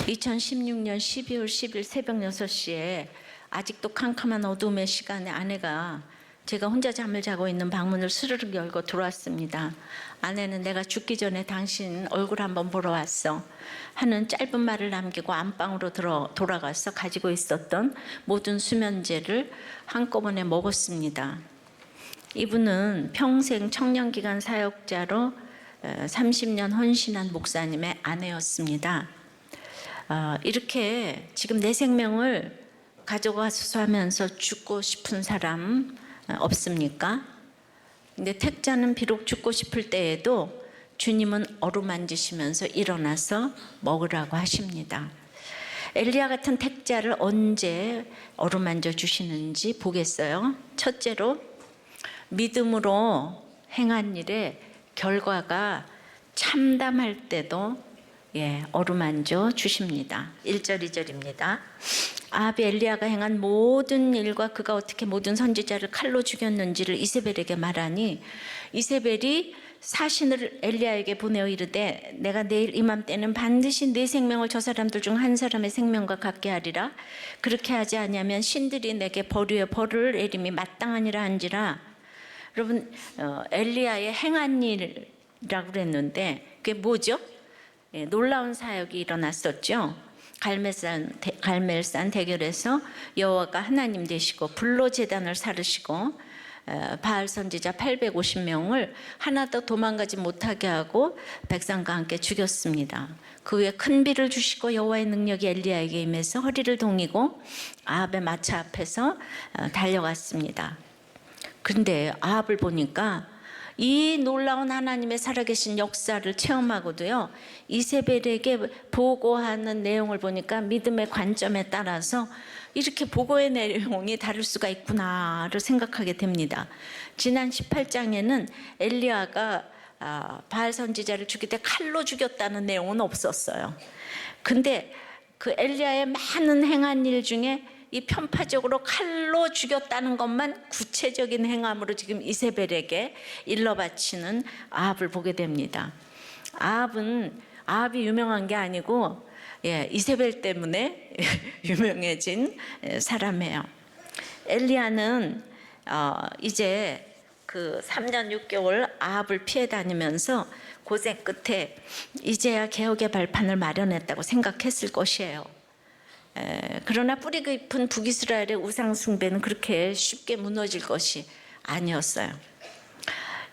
2016년 12월 10일 새벽 6시에 아직도 캄캄한 어둠의 시간에 아내가 제가 혼자 잠을 자고 있는 방문을 스르륵 열고 들어왔습니다. 아내는 내가 죽기 전에 당신 얼굴 한번 보러 왔어 하는 짧은 말을 남기고 안방으로 돌아가서 가지고 있었던 모든 수면제를 한꺼번에 먹었습니다. 이분은 평생 청년기관 사역자로 30년 헌신한 목사님의 아내였습니다. 이렇게 지금 내 생명을 가져가서 하면서 죽고 싶은 사람 없습니까? 근데 택자는 비록 죽고 싶을 때에도 주님은 어루만지시면서 일어나서 먹으라고 하십니다. 엘리야 같은 택자를 언제 어루만져 주시는지 보겠어요. 첫째로 믿음으로 행한 일의 결과가 참담할 때도 어루만져 주십니다. 1절 2절입니다. 아합이 엘리야가 행한 모든 일과 그가 어떻게 모든 선지자를 칼로 죽였는지를 이세벨에게 말하니 이세벨이 사신을 엘리야에게 보내어 이르되 내가 내일 이맘때는 반드시 네 생명을 저 사람들 중 한 사람의 생명과 같게 하리라. 그렇게 하지 아니하면 신들이 내게 벌유에 벌을 내림이 마땅하니라 한지라. 여러분, 엘리야의 행한 일이라고 그랬는데 그게 뭐죠? 놀라운 사역이 일어났었죠. 갈멜산 대결에서 여호와가 하나님 되시고 불로 제단을 사르시고 바알 선지자 850명을 하나도 도망가지 못하게 하고 백성과 함께 죽였습니다. 그 후에 큰 비를 주시고 여호와의 능력이 엘리야에게 임해서 허리를 동이고 아합의 마차 앞에서 달려갔습니다. 그런데 아합을 보니까 이 놀라운 하나님의 살아계신 역사를 체험하고도요, 이세벨에게 보고하는 내용을 보니까 믿음의 관점에 따라서 이렇게 보고의 내용이 다를 수가 있구나를 생각하게 됩니다. 지난 18장에는 엘리야가 바알 선지자를 죽일 때 칼로 죽였다는 내용은 없었어요. 근데 그 엘리야의 많은 행한 일 중에 이 편파적으로 칼로 죽였다는 것만 구체적인 행함으로 지금 이세벨에게 일러바치는 아합을 보게 됩니다. 아합이 유명한 게 아니고 이세벨 때문에 유명해진 사람이에요. 엘리야는 이제 그 3년 6개월 아합을 피해 다니면서 고생 끝에 이제야 개혁의 발판을 마련했다고 생각했을 것이에요. 그러나 뿌리 깊은 북이스라엘의 우상 숭배는 그렇게 쉽게 무너질 것이 아니었어요.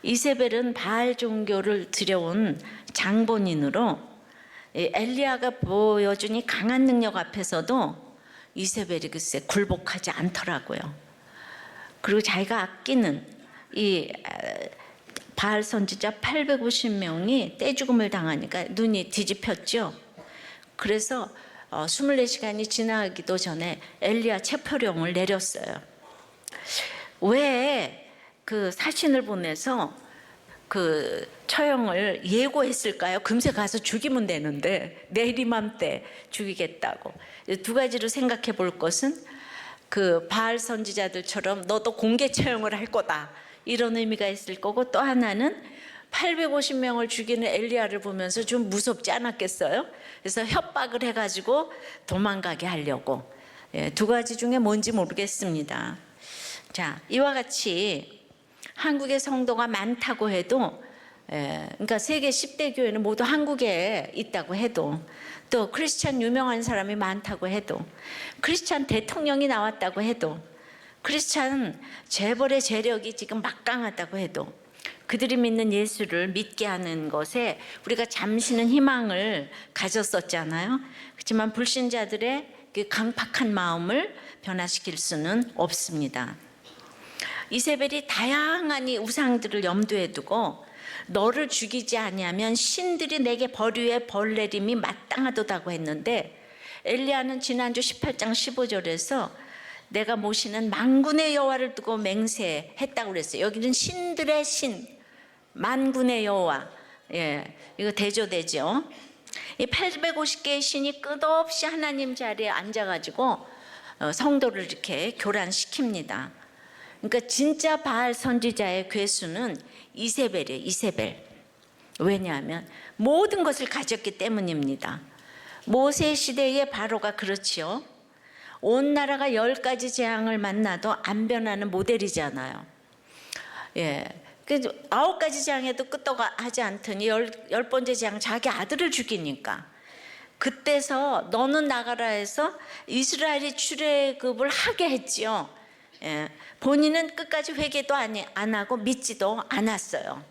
이세벨은 바알 종교를 들여온 장본인으로 엘리야가 보여준 이 강한 능력 앞에서도 이세벨이 글쎄 굴복하지 않더라고요. 그리고 자기가 아끼는 이 바알 선지자 850명이 떼죽음을 당하니까 눈이 뒤집혔죠. 그래서 24시간이 지나기도 전에 엘리야 체포령을 내렸어요. 왜 그 사신을 보내서 그 처형을 예고했을까요? 금세 가서 죽이면 되는데 내일 이맘때 죽이겠다고. 두 가지로 생각해 볼 것은 그 바알 선지자들처럼 너도 공개 처형을 할 거다 이런 의미가 있을 거고, 또 하나는 850명을 죽이는 엘리야를 보면서 좀 무섭지 않았겠어요? 그래서 협박을 해가지고 도망가게 하려고. 두 가지 중에 뭔지 모르겠습니다. 자, 이와 같이 한국의 성도가 많다고 해도, 그러니까 세계 10대 교회는 모두 한국에 있다고 해도, 또 크리스찬 유명한 사람이 많다고 해도, 크리스찬 대통령이 나왔다고 해도, 크리스찬 재벌의 재력이 지금 막강하다고 해도, 그들이 믿는 예수를 믿게 하는 것에 우리가 잠시는 희망을 가졌었잖아요. 그렇지만 불신자들의 그 강팍한 마음을 변화시킬 수는 없습니다. 이세벨이 다양한 이 우상들을 염두에 두고 너를 죽이지 아니하면 신들이 내게 벌유에 벌 내림이 마땅하도다고 했는데, 엘리야는 지난주 18장 15절에서 내가 모시는 만군의 여호와를 두고 맹세했다고 그랬어요. 여기는 신들의 신, 만군의 여호와, 이거 대조되죠. 이 850개의 신이 끝없이 하나님 자리에 앉아가지고 성도를 이렇게 교란시킵니다. 그러니까 진짜 바알 선지자의 괴수는 이세벨이에요. 이세벨. 왜냐하면 모든 것을 가졌기 때문입니다. 모세 시대의 바로가 그렇지요. 온 나라가 10가지 재앙을 만나도 안 변하는 모델이잖아요. 예. 그 9가지 재앙에도 끄떡하지 않더니 10번째 재앙 자기 아들을 죽이니까 그때서 너는 나가라 해서 이스라엘이 출애굽을 하게 했지요. 예. 본인은 끝까지 회개도 안 하고 믿지도 않았어요.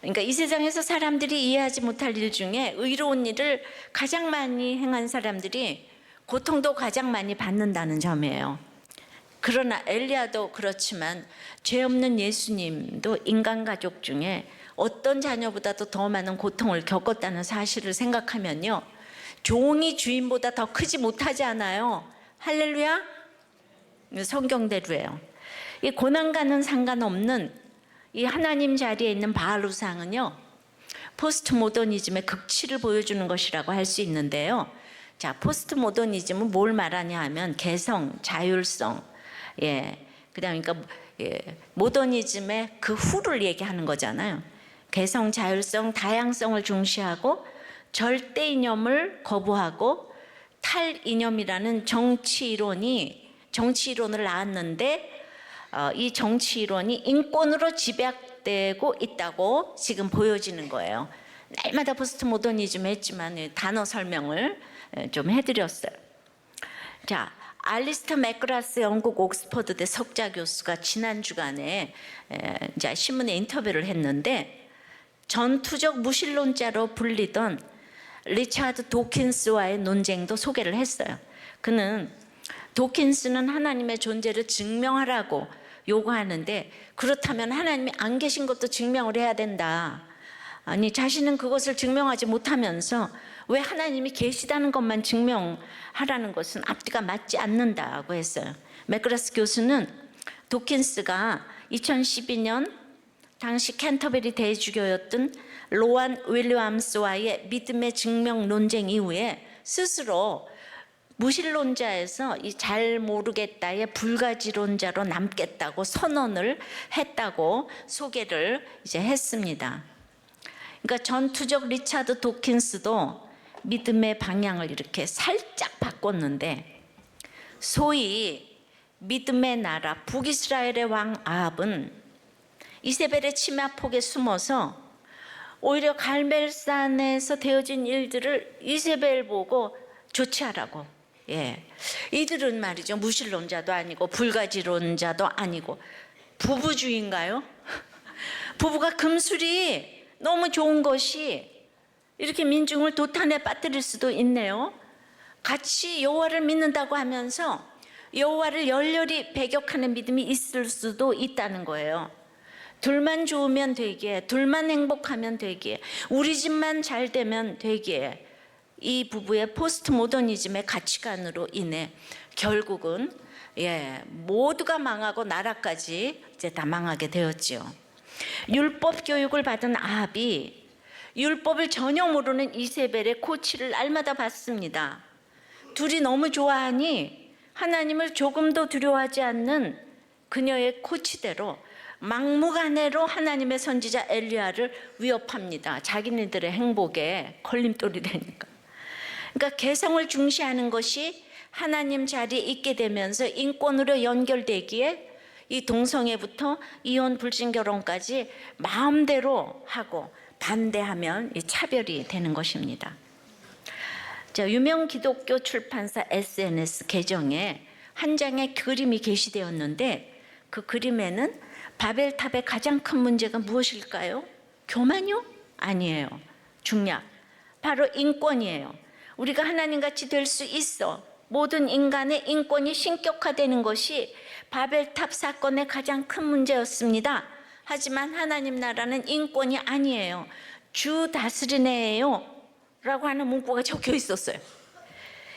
그러니까 이 세상에서 사람들이 이해하지 못할 일 중에 의로운 일을 가장 많이 행한 사람들이 고통도 가장 많이 받는다는 점이에요. 그러나 엘리야도 그렇지만 죄 없는 예수님도 인간 가족 중에 어떤 자녀보다도 더 많은 고통을 겪었다는 사실을 생각하면요, 종이 주인보다 더 크지 못하지 않아요. 할렐루야. 성경대로예요. 이 고난과는 상관없는 이 하나님 자리에 있는 바알 우상은요, 포스트 모더니즘의 극치를 보여주는 것이라고 할 수 있는데요. 자, 포스트 모더니즘은 뭘 말하냐 하면 개성, 자율성, 그다음에 그러니까 모더니즘의 그 후를 얘기하는 거잖아요. 개성, 자율성, 다양성을 중시하고 절대 이념을 거부하고 탈이념이라는 정치 이론을 낳았는데 이 정치 이론이 인권으로 집약되고 있다고 지금 보여지는 거예요. 날마다 포스트 모더니즘 했지만 단어 설명을 좀 해드렸어요. 자, 알리스터 맥그라스 영국 옥스퍼드대 석자 교수가 지난 주간에 이제 신문에 인터뷰를 했는데 전투적 무신론자로 불리던 리차드 도킨스와의 논쟁도 소개를 했어요. 그는 도킨스는 하나님의 존재를 증명하라고 요구하는데 그렇다면 하나님이 안 계신 것도 증명을 해야 된다. 아니 자신은 그것을 증명하지 못하면서 왜 하나님이 계시다는 것만 증명하라는 것은 앞뒤가 맞지 않는다고 했어요. 맥그라스 교수는 도킨스가 2012년 당시 캔터베리 대주교였던 로안 윌리엄스와의 믿음의 증명 논쟁 이후에 스스로 무신론자에서 이 잘 모르겠다의 불가지론자로 남겠다고 선언을 했다고 소개를 이제 했습니다. 그러니까 전투적 리차드 도킨스도 믿음의 방향을 이렇게 살짝 바꿨는데 소위 믿음의 나라 북이스라엘의 왕 아합은 이세벨의 치마폭에 숨어서 오히려 갈멜산에서 되어진 일들을 이세벨 보고 조치하라고. 이들은 말이죠, 무신론자도 아니고 불가지론자도 아니고 부부주의인가요? 부부가 금술이 너무 좋은 것이 이렇게 민중을 도탄에 빠뜨릴 수도 있네요. 같이 여호와를 믿는다고 하면서 여호와를 열렬히 배격하는 믿음이 있을 수도 있다는 거예요. 둘만 좋으면 되기에, 둘만 행복하면 되기에, 우리 집만 잘 되면 되기에 이 부부의 포스트 모더니즘의 가치관으로 인해 결국은 모두가 망하고 나라까지 이제 다 망하게 되었지요. 율법 교육을 받은 아합이 율법을 전혀 모르는 이세벨의 코치를 날마다 받습니다. 둘이 너무 좋아하니 하나님을 조금도 두려워하지 않는 그녀의 코치대로 막무가내로 하나님의 선지자 엘리야를 위협합니다. 자기네들의 행복에 걸림돌이 되니까. 그러니까 개성을 중시하는 것이 하나님 자리에 있게 되면서 인권으로 연결되기에 이 동성애부터 이혼 불신결혼까지 마음대로 하고 반대하면 이 차별이 되는 것입니다. 자, 유명 기독교 출판사 SNS 계정에 한 장의 그림이 게시되었는데 그 그림에는 바벨탑의 가장 큰 문제가 무엇일까요? 교만요? 아니에요. 중략. 바로 인권이에요. 우리가 하나님같이 될 수 있어. 모든 인간의 인권이 신격화되는 것이 바벨탑 사건의 가장 큰 문제였습니다. 하지만 하나님 나라는 인권이 아니에요. 주 다스리네요 라고 하는 문구가 적혀 있었어요.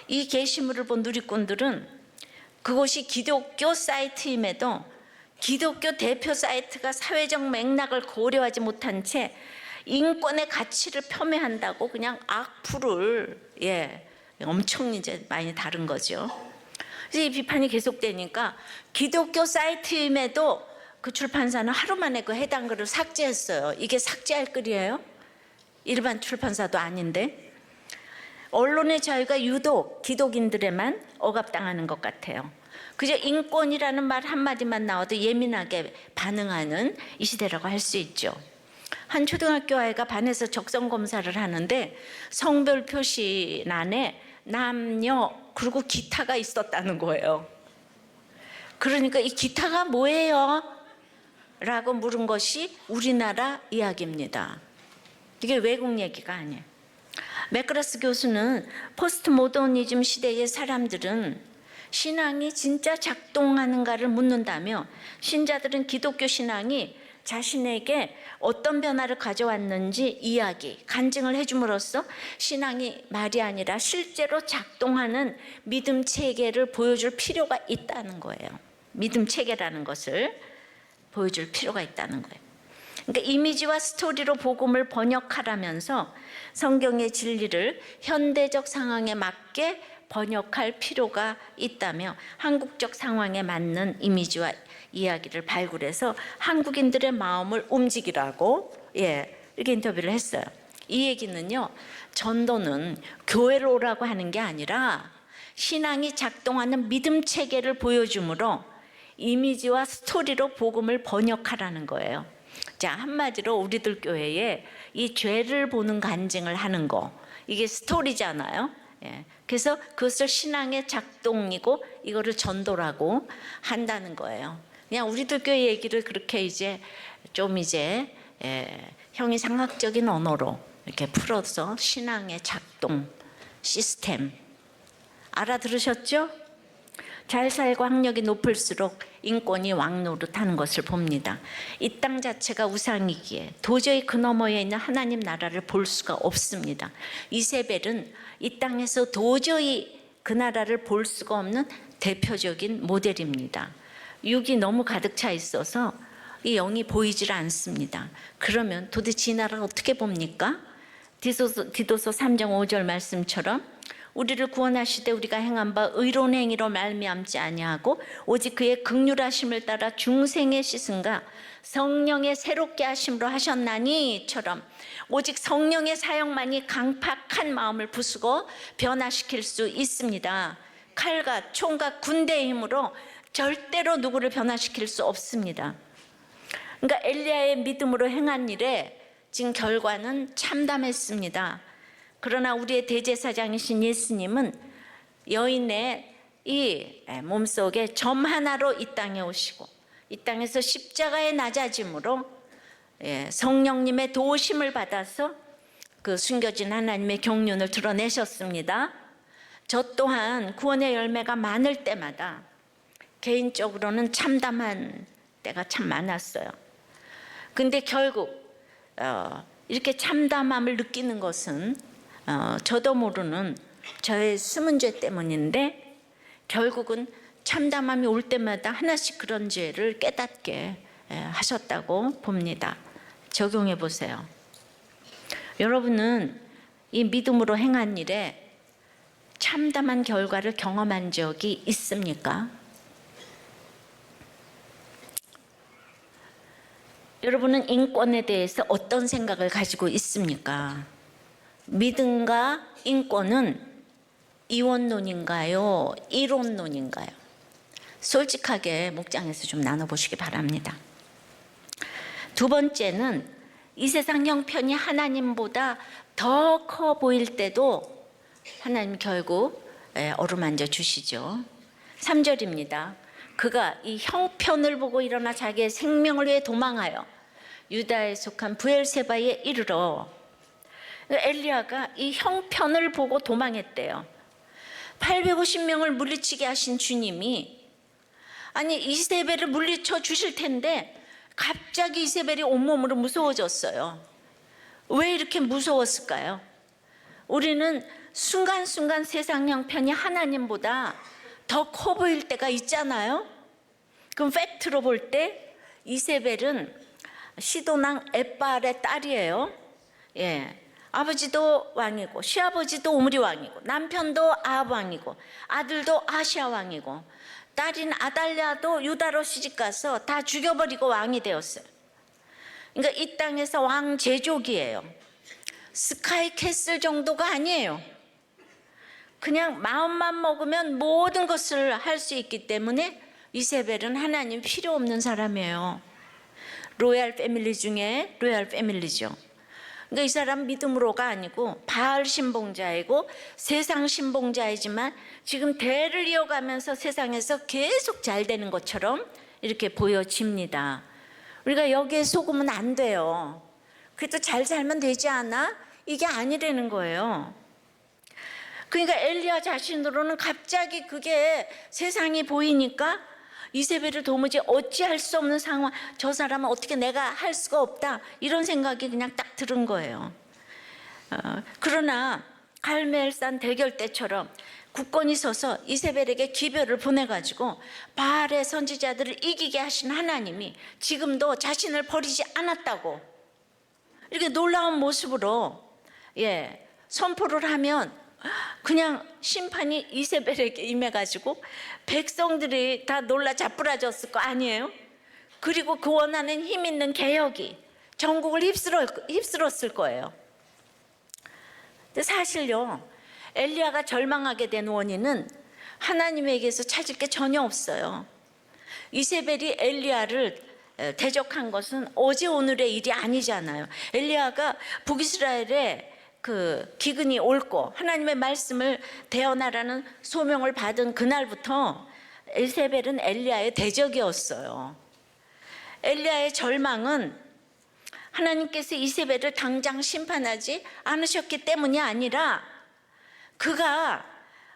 이 게시물을 본 누리꾼들은 그것이 기독교 사이트임에도 기독교 대표 사이트가 사회적 맥락을 고려하지 못한 채 인권의 가치를 폄훼한다고 그냥 악플을 엄청 이제 많이 다른 거죠. 그래서 이 비판이 계속되니까 기독교 사이트임에도 그 출판사는 하루 만에 그 해당 글을 삭제했어요. 이게 삭제할 글이에요? 일반 출판사도 아닌데. 언론의 자유가 유독 기독인들에만 억압당하는 것 같아요. 그저 인권이라는 말 한마디만 나와도 예민하게 반응하는 이 시대라고 할 수 있죠. 한 초등학교 아이가 반에서 적성 검사를 하는데 성별 표시란에 남녀 그리고 기타가 있었다는 거예요. 그러니까 이 기타가 뭐예요? 라고 물은 것이 우리나라 이야기입니다. 이게 외국 얘기가 아니에요. 맥그라스 교수는 포스트 모더니즘 시대의 사람들은 신앙이 진짜 작동하는가를 묻는다며 신자들은 기독교 신앙이 자신에게 어떤 변화를 가져왔는지 이야기, 간증을 해줌으로써 신앙이 말이 아니라 실제로 작동하는 믿음 체계를 보여줄 필요가 있다는 거예요. 믿음 체계라는 것을 보여줄 필요가 있다는 거예요. 그러니까 이미지와 스토리로 복음을 번역하라면서 성경의 진리를 현대적 상황에 맞게 번역할 필요가 있다며 한국적 상황에 맞는 이미지와 이야기를 발굴해서 한국인들의 마음을 움직이라고 이렇게 인터뷰를 했어요. 이 얘기는요, 전도는 교회로 오라고 하는 게 아니라 신앙이 작동하는 믿음 체계를 보여주므로 이미지와 스토리로 복음을 번역하라는 거예요. 자, 한마디로 우리들 교회에 이 죄를 보는 간증을 하는 거, 이게 스토리잖아요. 그래서 그것을 신앙의 작동이고 이거를 전도라고 한다는 거예요. 그냥 우리들 교회 얘기를 그렇게 이제 좀 형이상학적인 언어로 이렇게 풀어서 신앙의 작동 시스템 알아들으셨죠? 잘 살고 학력이 높을수록 인권이 왕노릇하는 것을 봅니다. 이 땅 자체가 우상이기에 도저히 그 너머에 있는 하나님 나라를 볼 수가 없습니다. 이세벨은 이 땅에서 도저히 그 나라를 볼 수가 없는 대표적인 모델입니다. 육이 너무 가득 차 있어서 이 영이 보이질 않습니다. 그러면 도대체 이 나라를 어떻게 봅니까? 디도서 3장 5절 말씀처럼 우리를 구원하시되 우리가 행한 바 의로운 행위로 말미암지 아니하고 오직 그의 긍휼하심을 따라 중생의 씻음과 성령의 새롭게 하심으로 하셨나니처럼 오직 성령의 사역만이 강팍한 마음을 부수고 변화시킬 수 있습니다. 칼과 총과 군대의 힘으로 절대로 누구를 변화시킬 수 없습니다. 그러니까 엘리야의 믿음으로 행한 일에 지금 결과는 참담했습니다. 그러나 우리의 대제사장이신 예수님은 여인의 이 몸속에 점 하나로 이 땅에 오시고 이 땅에서 십자가에 낮아짐으로 성령님의 도우심을 받아서 그 숨겨진 하나님의 경륜을 드러내셨습니다. 저 또한 구원의 열매가 많을 때마다 개인적으로는 참담한 때가 참 많았어요. 근데 결국 이렇게 참담함을 느끼는 것은 저도 모르는 저의 숨은 죄 때문인데 결국은 참담함이 올 때마다 하나씩 그런 죄를 깨닫게 하셨다고 봅니다. 적용해 보세요. 여러분은 이 믿음으로 행한 일에 참담한 결과를 경험한 적이 있습니까? 여러분은 인권에 대해서 어떤 생각을 가지고 있습니까? 믿음과 인권은 이원론인가요? 이론론인가요? 솔직하게 목장에서 좀 나눠보시기 바랍니다. 두 번째는 이 세상 형편이 하나님보다 더 커 보일 때도 하나님 결국 어루만져 주시죠. 3절입니다. 그가 이 형편을 보고 일어나 자기의 생명을 위해 도망하여 유다에 속한 브엘세바에 이르러 엘리야가 이 형편을 보고 도망했대요. 850명을 물리치게 하신 주님이 아니 이세벨을 물리쳐 주실 텐데 갑자기 이세벨이 온몸으로 무서워졌어요. 왜 이렇게 무서웠을까요? 우리는 순간순간 세상 형편이 하나님보다 더 커 보일 때가 있잖아요. 그럼 팩트로 볼 때 이세벨은 시도낭 엣바알의 딸이에요. 아버지도 왕이고 시아버지도 오므리 왕이고 남편도 아합 왕이고 아들도 아시아 왕이고 딸인 아달랴도 유다로 시집가서 다 죽여버리고 왕이 되었어요. 그러니까 이 땅에서 왕 제족이에요. 스카이 캐슬 정도가 아니에요. 그냥 마음만 먹으면 모든 것을 할 수 있기 때문에 이세벨은 하나님 필요 없는 사람이에요. 로얄 패밀리 중에 로얄 패밀리죠. 그러니까 이 사람 믿음으로가 아니고 바알 신봉자이고 세상 신봉자이지만 지금 대를 이어가면서 세상에서 계속 잘 되는 것처럼 이렇게 보여집니다. 우리가 여기에 속으면 안 돼요. 그래도 잘 살면 되지 않아? 이게 아니라는 거예요. 그러니까 엘리야 자신으로는 갑자기 그게 세상이 보이니까 이세벨을 도무지 어찌할 수 없는 상황, 저 사람은 어떻게 내가 할 수가 없다, 이런 생각이 그냥 딱 들은 거예요. 그러나 갈멜산 대결 때처럼 굳건히 서서 이세벨에게 기별을 보내가지고 바알의 선지자들을 이기게 하신 하나님이 지금도 자신을 버리지 않았다고 이렇게 놀라운 모습으로 선포를 하면 그냥 심판이 이세벨에게 임해가지고 백성들이 다 놀라 자꾸라졌을 거 아니에요? 그리고 그 원하는 힘 있는 개혁이 전국을 휩쓸었을 거예요. 근데 사실요, 엘리야가 절망하게 된 원인은 하나님에게서 찾을 게 전혀 없어요. 이세벨이 엘리야를 대적한 것은 어제 오늘의 일이 아니잖아요. 엘리야가 북이스라엘에 그 기근이 옳고 하나님의 말씀을 대언하라는 소명을 받은 그날부터 이세벨은 엘리야의 대적이었어요. 엘리야의 절망은 하나님께서 이세벨을 당장 심판하지 않으셨기 때문이 아니라 그가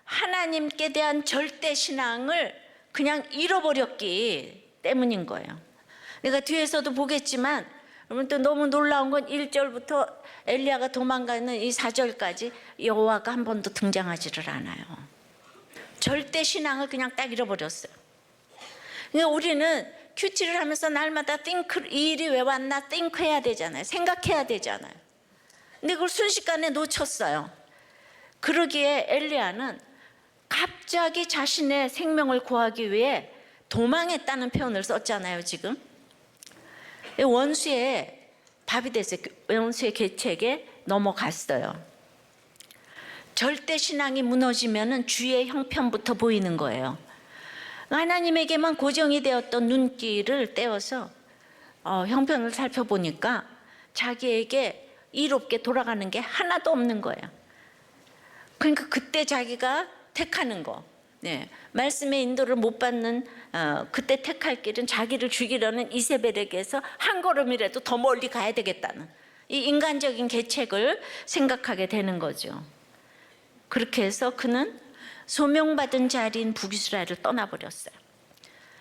하나님께 대한 절대 신앙을 그냥 잃어버렸기 때문인 거예요. 내가 뒤에서도 보겠지만 여러분 또 너무 놀라운 건 1절부터 엘리야가 도망가는 이 4절까지 여호와가 한 번도 등장하지를 않아요. 절대 신앙을 그냥 딱 잃어버렸어요. 그러니까 우리는 큐티를 하면서 날마다 이 일이 왜 왔나 해야 되잖아요. 생각해야 되잖아요. 근데 그걸 순식간에 놓쳤어요. 그러기에 엘리야는 갑자기 자신의 생명을 구하기 위해 도망했다는 표현을 썼잖아요, 지금. 원수의 밥이 됐어요. 원수의 계책에 넘어갔어요. 절대 신앙이 무너지면 주의 형편부터 보이는 거예요. 하나님에게만 고정이 되었던 눈길을 떼어서 형편을 살펴보니까 자기에게 이롭게 돌아가는 게 하나도 없는 거예요. 그러니까 그때 자기가 택하는 거, 말씀의 인도를 못 받는 그때 택할 길은 자기를 죽이려는 이세벨에게서 한 걸음이라도 더 멀리 가야 되겠다는 이 인간적인 계책을 생각하게 되는 거죠. 그렇게 해서 그는 소명받은 자리인 북이스라엘을 떠나버렸어요.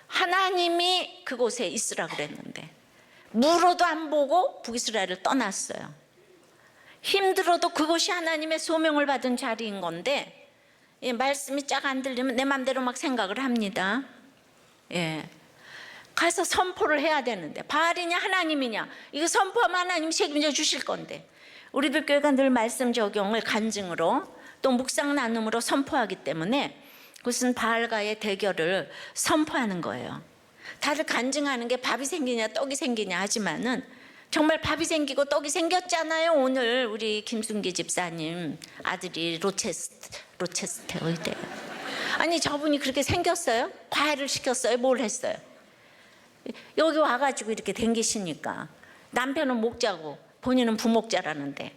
하나님이 그곳에 있으라 그랬는데 물어도 안 보고 북이스라엘을 떠났어요. 힘들어도 그것이 하나님의 소명을 받은 자리인 건데 말씀이 쫙 안 들리면 내 맘대로 막 생각을 합니다. 가서 선포를 해야 되는데 바알이냐 하나님이냐 이거 선포하면 하나님 책임져 주실 건데 우리들 교회가 늘 말씀 적용을 간증으로 또 묵상 나눔으로 선포하기 때문에 그것은 바알과의 대결을 선포하는 거예요. 다들 간증하는 게 밥이 생기냐 떡이 생기냐 하지만은 정말 밥이 생기고 떡이 생겼잖아요. 오늘 우리 김순기 집사님 아들이 로체스테 의대. 아니 저분이 그렇게 생겼어요? 과외를 시켰어요? 뭘 했어요? 여기 와가지고 이렇게 댕기시니까 남편은 목자고 본인은 부목자라는데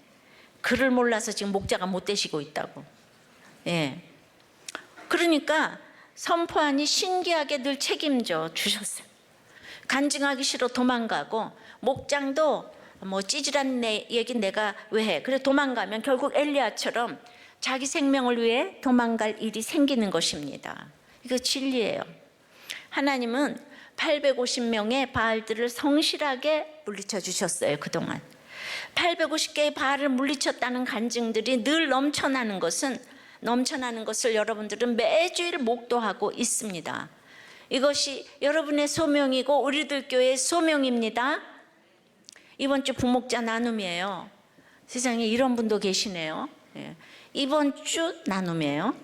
그를 몰라서 지금 목자가 못 되시고 있다고. 그러니까 선포하니 신기하게 늘 책임져 주셨어요. 간증하기 싫어 도망가고 목장도 뭐 찌질한 얘기 내가 왜 해? 그래 도망가면 결국 엘리야처럼 자기 생명을 위해 도망갈 일이 생기는 것입니다. 이거 진리예요. 하나님은 850명의 바알들을 성실하게 물리쳐 주셨어요. 그동안 850개의 바알을 물리쳤다는 간증들이 늘 넘쳐나는 것을 여러분들은 매주일 목도하고 있습니다. 이것이 여러분의 소명이고 우리들 교회의 소명입니다. 이번 주 부목자 나눔이에요. 세상에 이런 분도 계시네요. 이번 주 나눔이에요.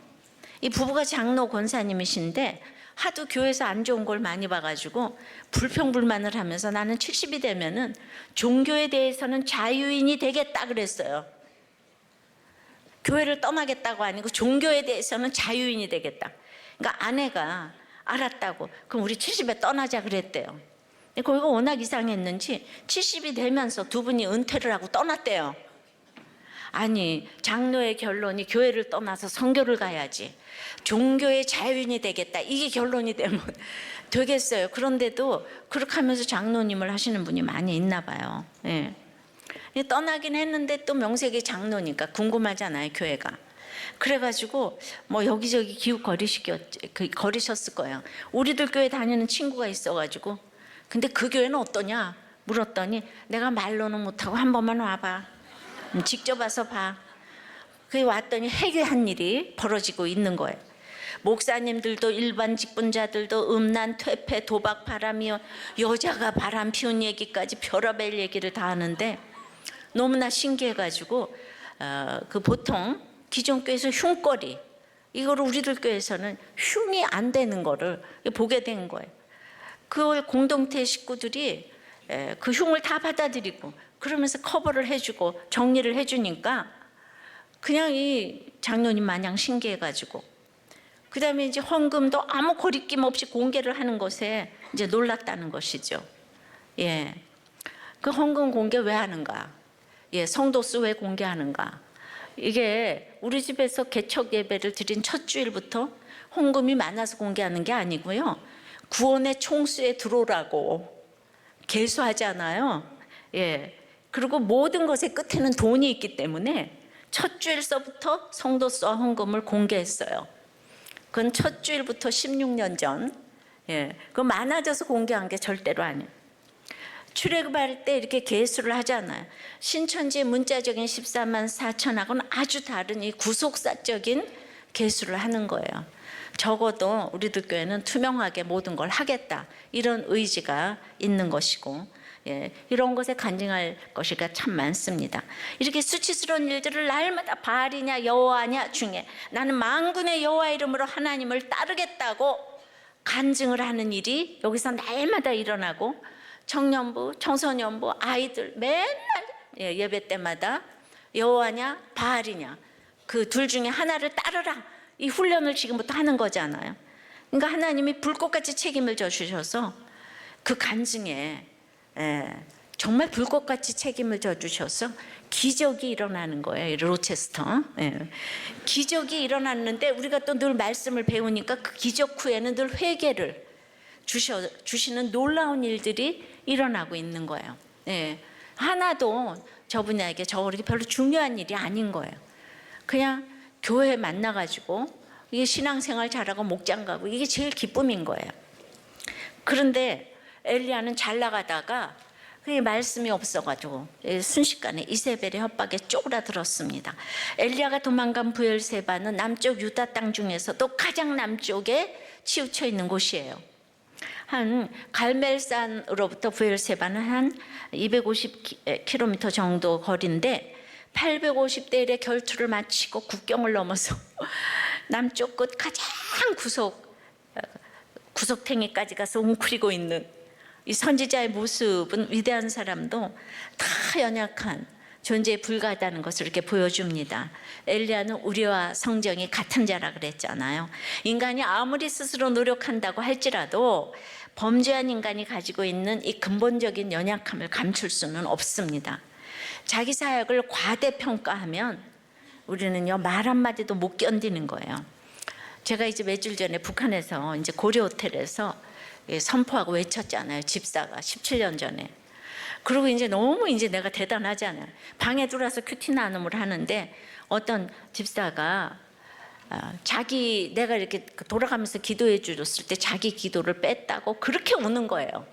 이 부부가 장로 권사님이신데 하도 교회에서 안 좋은 걸 많이 봐가지고 불평불만을 하면서 나는 70이 되면은 종교에 대해서는 자유인이 되겠다 그랬어요. 교회를 떠나겠다고 아니고 종교에 대해서는 자유인이 되겠다. 그러니까 아내가 알았다고. 그럼 우리 70에 떠나자 그랬대요. 거기가 워낙 이상했는지 70이 되면서 두 분이 은퇴를 하고 떠났대요. 아니, 장로의 결론이 교회를 떠나서 선교를 가야지, 종교의 자유인이 되겠다, 이게 결론이 되면 되겠어요. 그런데도 그렇게 하면서 장로님을 하시는 분이 많이 있나 봐요. 예. 떠나긴 했는데 또 명색이 장로니까 궁금하잖아요, 교회가. 그래가지고 뭐 여기저기 기웃 거리셨을 거예요. 우리들 교회 다니는 친구가 있어가지고, 근데 그 교회는 어떠냐 물었더니 내가 말로는 못하고 한 번만 와봐, 직접 와서 봐. 그게 왔더니 해괴한 일이 벌어지고 있는 거예요. 목사님들도 일반 직분자들도 음란, 퇴폐, 도박, 바람이요, 여자가 바람 피운 얘기까지 별의별 얘기를 다 하는데 너무나 신기해가지고 그 보통 기존 교회에서 흉거리, 이거를 우리들 교회에서는 흉이 안 되는 거를 보게 된 거예요. 그걸 공동체 식구들이 그 흉을 다 받아들이고 그러면서 커버를 해주고 정리를 해주니까 그냥 이 장로님 마냥 신기해가지고, 그 다음에 이제 헌금도 아무 거리낌 없이 공개를 하는 것에 이제 놀랐다는 것이죠. 예, 그 헌금 공개 왜 하는가? 예, 성도수 왜 공개하는가? 이게 우리 집에서 개척 예배를 드린 첫 주일부터 헌금이 많아서 공개하는 게 아니고요, 구원의 총수에 들어오라고 계수하잖아요. 예, 그리고 모든 것의 끝에는 돈이 있기 때문에 첫 주일서부터 성도수와 헌금을 공개했어요. 그건 첫 주일부터 16년 전. 예, 그 많아져서 공개한 게 절대로 아니에요. 출애굽할 때 이렇게 계수를 하잖아요. 신천지의 문자적인 14만 4천하고는 아주 다른 이 구속사적인 계수를 하는 거예요. 적어도 우리들 교회는 투명하게 모든 걸 하겠다, 이런 의지가 있는 것이고, 예, 이런 것에 간증할 것이가 참 많습니다. 이렇게 수치스러운 일들을 날마다 바알이냐 여호와냐 중에 나는 만군의 여호와 이름으로 하나님을 따르겠다고 간증을 하는 일이 여기서 날마다 일어나고, 청년부, 청소년부, 아이들 맨날 예배 때마다 여호와냐 바알이냐 그 둘 중에 하나를 따르라, 이 훈련을 지금부터 하는 거잖아요. 그러니까 하나님이 불꽃같이 책임을 져주셔서 그 간증에 정말 불꽃같이 책임을 져주셔서 기적이 일어나는 거예요. 로체스터. 기적이 일어났는데 우리가 또 늘 말씀을 배우니까 그 기적 후에는 늘 회개를 주시는 놀라운 일들이 일어나고 있는 거예요. 하나도 저분에게 저렇게 별로 중요한 일이 아닌 거예요. 그냥 교회 만나가지고 이게 신앙생활 잘하고 목장 가고 이게 제일 기쁨인 거예요. 그런데 엘리야는 잘 나가다가 그게 말씀이 없어가지고 순식간에 이세벨의 협박에 쪼그라들었습니다. 엘리야가 도망간 브엘세바는 남쪽 유다 땅 중에서도 가장 남쪽에 치우쳐 있는 곳이에요. 한 갈멜산으로부터 브엘세바는 한 250km 정도 거리인데 850대 1의 결투를 마치고 국경을 넘어서 남쪽 끝 가장 구석탱이까지 가서 웅크리고 있는 이 선지자의 모습은 위대한 사람도 다 연약한 존재에 불과하다는 것을 이렇게 보여줍니다. 엘리야는 우리와 성정이 같은 자라 그랬잖아요. 인간이 아무리 스스로 노력한다고 할지라도 범죄한 인간이 가지고 있는 이 근본적인 연약함을 감출 수는 없습니다. 자기 사역을 과대평가하면 우리는요 말 한마디도 못 견디는 거예요. 제가 이제 며칠 전에 북한에서 이제 고려 호텔에서 선포하고 외쳤잖아요. 집사가 17년 전에. 그리고 이제 너무 이제 내가 대단하잖아요. 방에 들어와서 큐티 나눔을 하는데 어떤 집사가 내가 이렇게 돌아가면서 기도해 줬을 때 자기 기도를 뺐다고 그렇게 우는 거예요.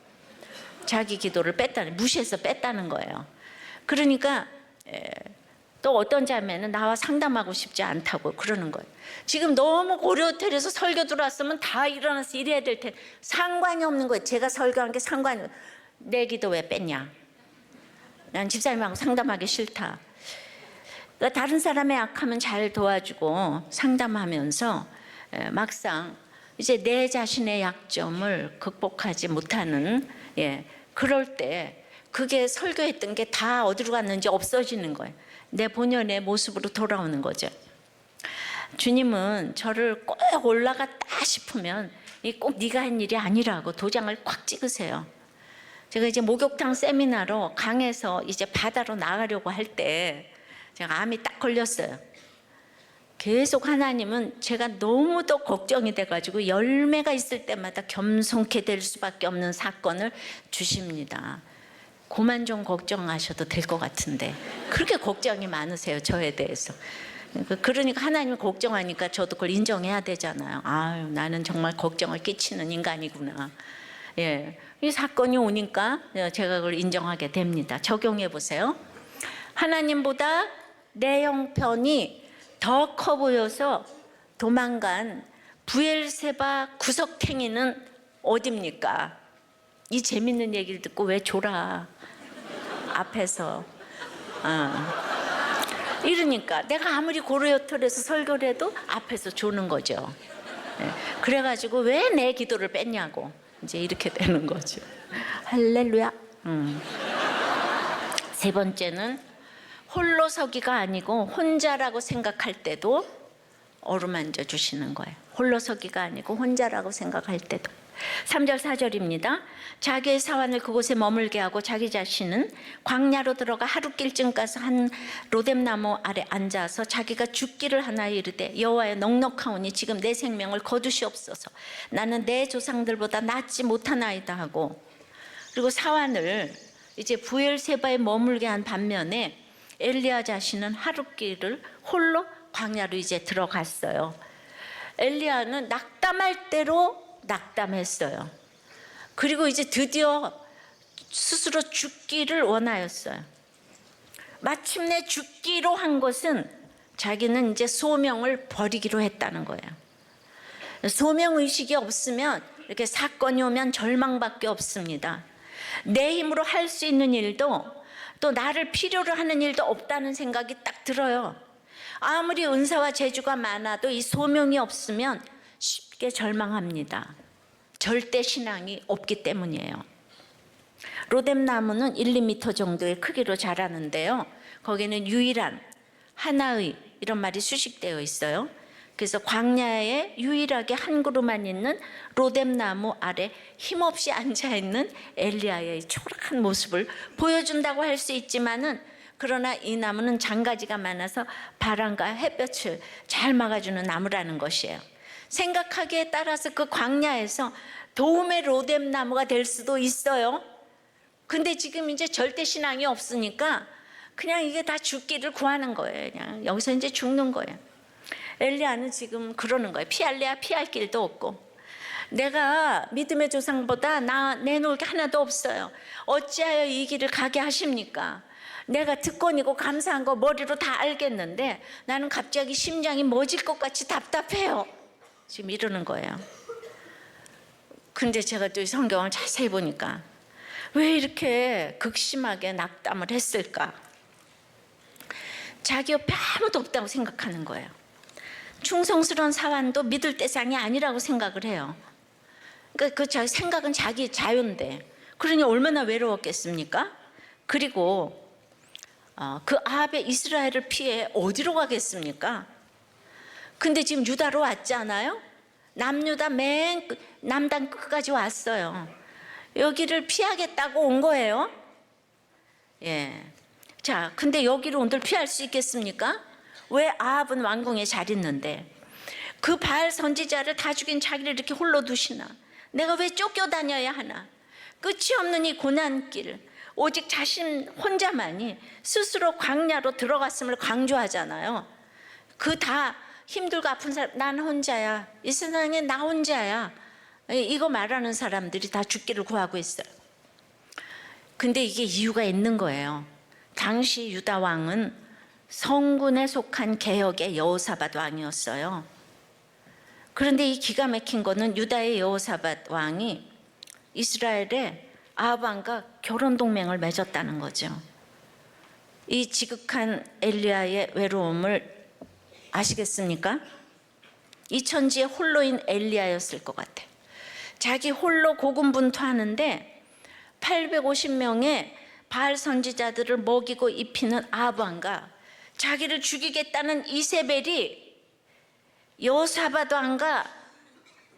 자기 기도를 무시해서 뺐다는 거예요. 그러니까 또 어떤 자매는 나와 상담하고 싶지 않다고 그러는 거예요. 지금 너무 고려 호텔에서 설교 들어왔으면 다 일어나서 일해야 될 텐데 상관이 없는 거예요. 제가 설교한 게 상관이 없어요. 내 기도 왜 뺐냐? 난 집사님하고 상담하기 싫다. 그러니까 다른 사람의 악하면 잘 도와주고 상담하면서 막상 이제 내 자신의 약점을 극복하지 못하는 그럴 때 그게 설교했던 게 다 어디로 갔는지 없어지는 거예요. 내 본연의 모습으로 돌아오는 거죠. 주님은 저를 꼭 올라갔다 싶으면 이 꼭 네가 한 일이 아니라고 도장을 꽉 찍으세요. 제가 이제 목욕탕 세미나로 강에서 이제 바다로 나가려고 할 때 제가 암이 딱 걸렸어요. 계속 하나님은 제가 너무도 걱정이 돼가지고 열매가 있을 때마다 겸손케 될 수밖에 없는 사건을 주십니다. 그만 좀 걱정하셔도 될 것 같은데 그렇게 걱정이 많으세요, 저에 대해서. 그러니까 하나님을 걱정하니까 저도 그걸 인정해야 되잖아요. 아유, 나는 정말 걱정을 끼치는 인간이구나. 예, 이 사건이 오니까 제가 그걸 인정하게 됩니다. 적용해 보세요. 하나님보다 내 형편이 더 커 보여서 도망간 브엘세바 구석탱이는 어딥니까? 이 재밌는 얘기를 듣고 왜 졸아? 앞에서. 이러니까 내가 아무리 고려토에서 설교를 해도 앞에서 조는 거죠. 네. 그래가지고 왜 내 기도를 뺐냐고 이제 이렇게 되는 거죠. 할렐루야. 세 번째는 홀로 서기가 아니고 혼자라고 생각할 때도 어루만져 주시는 거예요. 홀로 서기가 아니고 혼자라고 생각할 때도. 3절 4절입니다. 자기의 사환을 그곳에 머물게 하고 자기 자신은 광야로 들어가 하루길쯤 가서 한 로뎀나무 아래 앉아서 자기가 죽기를 하나에 이르되 여호와여 넉넉하오니 지금 내 생명을 거두시옵소서. 나는 내 조상들보다 낫지 못하나이다 하고, 그리고 사환을 이제 브엘세바에 머물게 한 반면에 엘리야 자신은 하루길을 홀로 광야로 이제 들어갔어요. 엘리야는 낙담할 대로 낙담했어요. 그리고 이제 드디어 스스로 죽기를 원하였어요. 마침내 죽기로 한 것은 자기는 이제 소명을 버리기로 했다는 거예요. 소명의식이 없으면 이렇게 사건이 오면 절망밖에 없습니다. 내 힘으로 할 수 있는 일도 또 나를 필요로 하는 일도 없다는 생각이 딱 들어요. 아무리 은사와 재주가 많아도 이 소명이 없으면 쉽게 절망합니다. 절대 신앙이 없기 때문이에요. 로뎀나무는 1, 2m 정도의 크기로 자라는데요. 거기는 유일한, 하나의 이런 말이 수식되어 있어요. 그래서 광야에 유일하게 한 그루만 있는 로뎀나무 아래 힘없이 앉아있는 엘리야의 초라한 모습을 보여준다고 할 수 있지만은, 그러나 이 나무는 장가지가 많아서 바람과 햇볕을 잘 막아주는 나무라는 것이에요. 생각하기에 따라서 그 광야에서 도움의 로뎀나무가 될 수도 있어요. 근데 지금 이제 절대 신앙이 없으니까 그냥 이게 다 죽기를 구하는 거예요. 그냥 여기서 이제 죽는 거예요. 엘리야는 지금 그러는 거예요. 피할래야 피할 길도 없고, 내가 믿음의 조상보다 내놓을 게 하나도 없어요. 어찌하여 이 길을 가게 하십니까? 내가 특권이고 감사한 거 머리로 다 알겠는데 나는 갑자기 심장이 멎을 것 같이 답답해요. 지금 이러는 거예요. 근데 제가 또 성경을 자세히 보니까 왜 이렇게 극심하게 낙담을 했을까? 자기 옆에 아무도 없다고 생각하는 거예요. 충성스러운 사환도 믿을 대상이 아니라고 생각을 해요. 그러니까 그 생각은 자기 자유인데, 그러니 얼마나 외로웠겠습니까? 그리고 그 아합의 이스라엘을 피해 어디로 가겠습니까? 근데 지금 유다로 왔잖아요. 남유다 맨 남단 끝까지 왔어요. 여기를 피하겠다고 온 거예요. 예. 자, 근데 여기를 온들 피할 수 있겠습니까? 왜? 아합은 왕궁에 잘 있는데 그 바알 선지자를 다 죽인 자기를 이렇게 홀로 두시나? 내가 왜 쫓겨다녀야 하나? 끝이 없는 이 고난길, 오직 자신 혼자만이 스스로 광야로 들어갔음을 강조하잖아요. 그 다 힘들고 아픈 사람, 난 혼자야, 이 세상에 나 혼자야, 이거 말하는 사람들이 다 죽기를 구하고 있어요. 근데 이게 이유가 있는 거예요. 당시 유다 왕은 성군에 속한 개혁의 여호사밧 왕이었어요. 그런데 이 기가 막힌 거는 유다의 여호사밧 왕이 이스라엘의 아합 왕과 결혼 동맹을 맺었다는 거죠. 이 지극한 엘리야의 외로움을 아시겠습니까? 이 천지에 홀로인 엘리야였을 것 같아요. 자기 홀로 고군분투하는데 850명의 바알 선지자들을 먹이고 입히는 아합왕과 자기를 죽이겠다는 이세벨이 여호사밧 왕과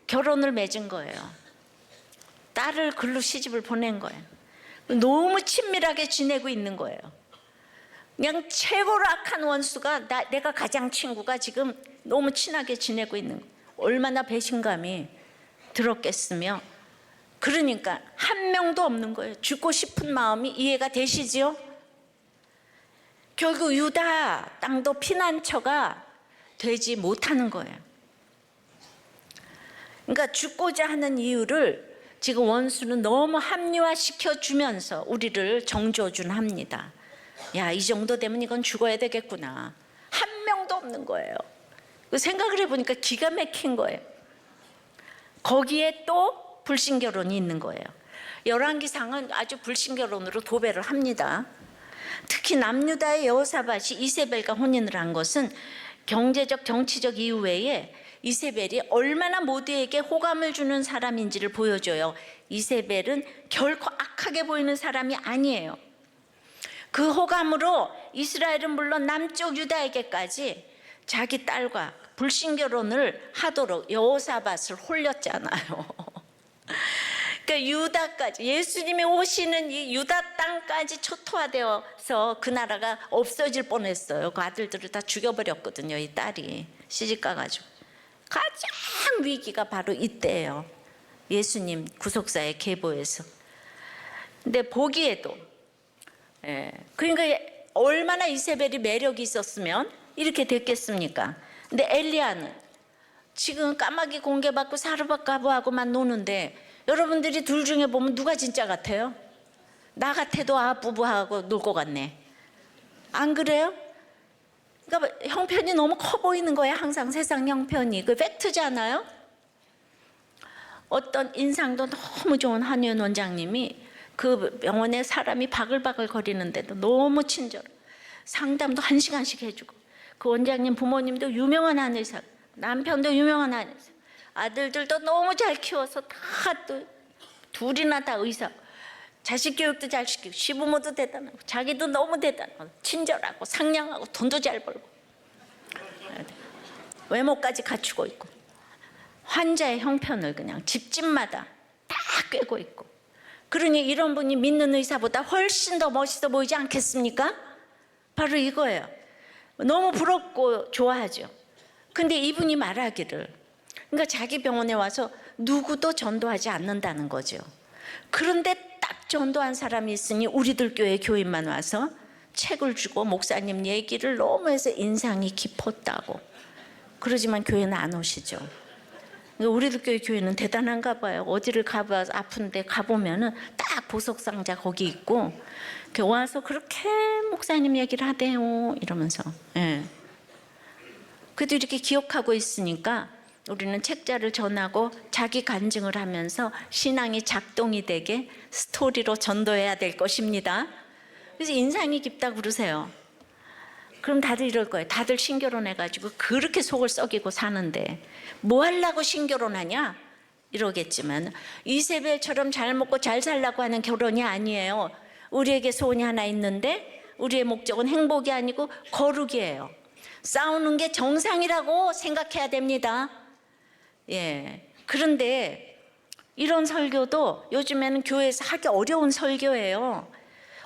결혼을 맺은 거예요. 딸을 글로 시집을 보낸 거예요. 너무 친밀하게 지내고 있는 거예요. 그냥 최고로 악한 원수가 내가 가장 친구가 지금 너무 친하게 지내고 있는 거예요. 얼마나 배신감이 들었겠으며, 그러니까 한 명도 없는 거예요. 죽고 싶은 마음이 이해가 되시지요? 결국 유다 땅도 피난처가 되지 못하는 거예요. 그러니까 죽고자 하는 이유를 지금 원수는 너무 합리화시켜 주면서 우리를 정조준합니다. 야, 이 정도 되면 이건 죽어야 되겠구나. 한 명도 없는 거예요. 생각을 해보니까 기가 막힌 거예요. 거기에 또 불신결혼이 있는 거예요. 열왕기상은 아주 불신결혼으로 도배를 합니다. 특히 남유다의 여호사밧이 이세벨과 혼인을 한 것은 경제적 정치적 이유 외에 이세벨이 얼마나 모두에게 호감을 주는 사람인지를 보여줘요. 이세벨은 결코 악하게 보이는 사람이 아니에요. 그 호감으로 이스라엘은 물론 남쪽 유다에게까지 자기 딸과 불신결혼을 하도록 여호사밧을 홀렸잖아요. 그러니까 유다까지, 예수님이 오시는 이 유다 땅까지 초토화되어서 그 나라가 없어질 뻔했어요. 그 아들들을 다 죽여버렸거든요. 이 딸이 시집가가지고. 가장 위기가 바로 이때예요. 예수님 구속사의 계보에서. 근데 보기에도, 그러니까 얼마나 이세벨이 매력이 있었으면 이렇게 됐겠습니까? 근데 엘리야는 지금 까마귀 공개받고 사르밧가부하고만 노는데, 여러분들이 둘 중에 보면 누가 진짜 같아요? 나 같아도 부부하고 놀 것 같네. 안 그래요? 그러니까 형편이 너무 커 보이는 거예요. 항상 세상 형편이. 그 팩트잖아요. 어떤 인상도 너무 좋은 한의원 원장님이 그 병원에 사람이 바글바글 거리는데도 너무 친절해. 상담도 1시간씩 해주고, 그 원장님 부모님도 유명한 한의사, 남편도 유명한 한의사, 아들들도 너무 잘 키워서 다 또 둘이나 다 의사, 자식 교육도 잘 시키고, 시부모도 대단하고, 자기도 너무 대단하고, 친절하고, 상냥하고, 돈도 잘 벌고, 외모까지 갖추고 있고, 환자의 형편을 그냥 집집마다 다 꿰고 있고. 그러니 이런 분이 믿는 의사보다 훨씬 더 멋있어 보이지 않겠습니까? 바로 이거예요. 너무 부럽고 좋아하죠. 근데 이분이 말하기를, 그러니까 자기 병원에 와서 누구도 전도하지 않는다는 거죠. 그런데 딱 전도한 사람이 있으니 우리들 교회 교인만 와서 책을 주고 목사님 얘기를 너무 해서 인상이 깊었다고. 그러지만 교회는 안 오시죠. 우리들 교회 교회는 대단한가 봐요. 어디를 가봐, 아픈데 가보면은 딱 보석상자 거기 있고, 와서 그렇게 목사님 얘기를 하대요 이러면서. 그래도 이렇게 기억하고 있으니까 우리는 책자를 전하고 자기 간증을 하면서 신앙이 작동이 되게 스토리로 전도해야 될 것입니다. 그래서 인상이 깊다고 그러세요. 그럼 다들 이럴 거예요. 다들 신결혼해가지고 그렇게 속을 썩이고 사는데 뭐 하려고 신결혼하냐? 이러겠지만 이세벨처럼 잘 먹고 잘 살라고 하는 결혼이 아니에요. 우리에게 소원이 하나 있는데 우리의 목적은 행복이 아니고 거룩이에요. 싸우는 게 정상이라고 생각해야 됩니다. 그런데 이런 설교도 요즘에는 교회에서 하기 어려운 설교예요.